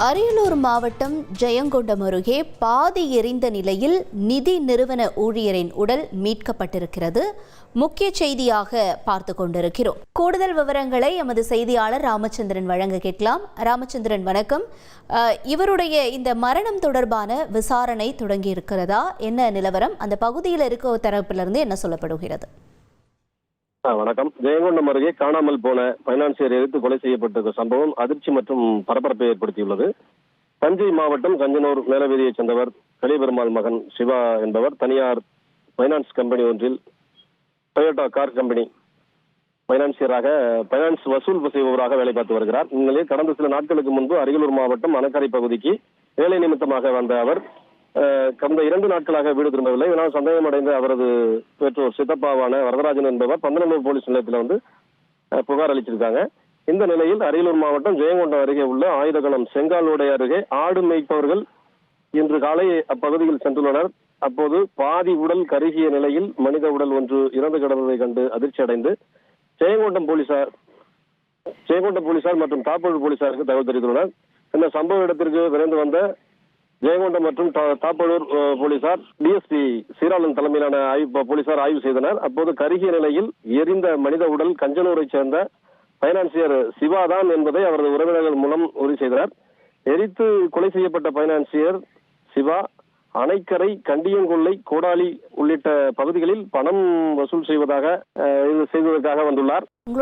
அரியலூர் மாவட்டம் ஜெயங்கொண்டம் அருகே பாதி எரிந்த நிலையில் நிதி நிறுவன ஊழியரின் உடல் மீட்கப்பட்டிருக்கிறது. முக்கிய செய்தியாக பார்த்து கொண்டிருக்கிறோம். கூடுதல் விவரங்களை எமது செய்தியாளர் ராமச்சந்திரன் வழங்க கேட்கலாம். ராமச்சந்திரன், வணக்கம். இவருடைய இந்த மரணம் தொடர்பான விசாரணை தொடங்கி இருக்கிறதா? என்ன நிலவரம்? அந்த பகுதியில் இருக்க தரப்பிலிருந்து என்ன சொல்லப்படுகிறது? வணக்கம். ஜெயங்கொண்டம் அருகே காணாமல் போன பைனான்சியர் எரித்து கொலை செய்யப்பட்ட சம்பவம் அதிர்ச்சி மற்றும் பரபரப்பை ஏற்படுத்தியுள்ளது. தஞ்சை மாவட்டம் கஞ்சனூர் மேலவீதியைச் சேர்ந்தவர் கலிபெருமாள் மகன் சிவா என்பவர் தனியார் பைனான்ஸ் கம்பெனி ஒன்றில் டொயோட்டா கார் கம்பெனி பைனான்சியராக பைனான்ஸ் வசூல் செய்பவராக வேலை பார்த்து வருகிறார். இந்நிலையில் கடந்த சில நாட்களுக்கு முன்பு அரியலூர் மாவட்டம் அணக்கரை பகுதிக்கு வேலை நிமித்தமாக வந்த அவர் கடந்த 2 நாட்களாக வீடு திரும்பவில்லை. இதனால் சந்தேகம் அடைந்த அவரது பெற்றோர் சித்தப்பாவான வரதராஜன் என்பவர் பந்தநல்லூர் போலீஸ் நிலையத்தில் புகார் அளிச்சிருக்காங்க. இந்த நிலையில் அரியலூர் மாவட்டம் ஜெயங்கொண்டம் அருகே உள்ள ஆயுதகளம் செங்காலோடை அருகே ஆடு மேய்ப்பவர்கள் இன்று காலை அப்பகுதியில் சென்றுள்ளனர். அப்போது பாதி உடல் கருகிய நிலையில் மனித உடல் ஒன்று இறந்து கிடந்ததை கண்டு அதிர்ச்சி அடைந்து ஜெயங்கொண்டம் போலீசார் மற்றும் தாப்பழூர் போலீசாருக்கு தகவல் தெரிவித்துள்ளனர். இந்த சம்பவ இடத்திற்கு விரைந்து வந்த ஜெயங்கொண்டம் மற்றும் தாப்பழூர் போலீசார் டிஎஸ்பி சீராளன் தலைமையிலான போலீசார் ஆய்வு செய்தனர். அப்போது கருகிய நிலையில் எரிந்த மனித உடல் கஞ்சனூரை சேர்ந்த பைனான்சியர் சிவாதான் என்பதை அவரது உறவினர்கள் மூலம் உறுதி செய்தனர். எரித்து கொலை செய்யப்பட்ட பைனான்சியர் சிவா அணைக்கரை, கண்டியங்கொள்ளை, கோடாலி உள்ளிட்ட பகுதிகளில் பணம் வசூல் செய்வதற்காக வந்துள்ளார்.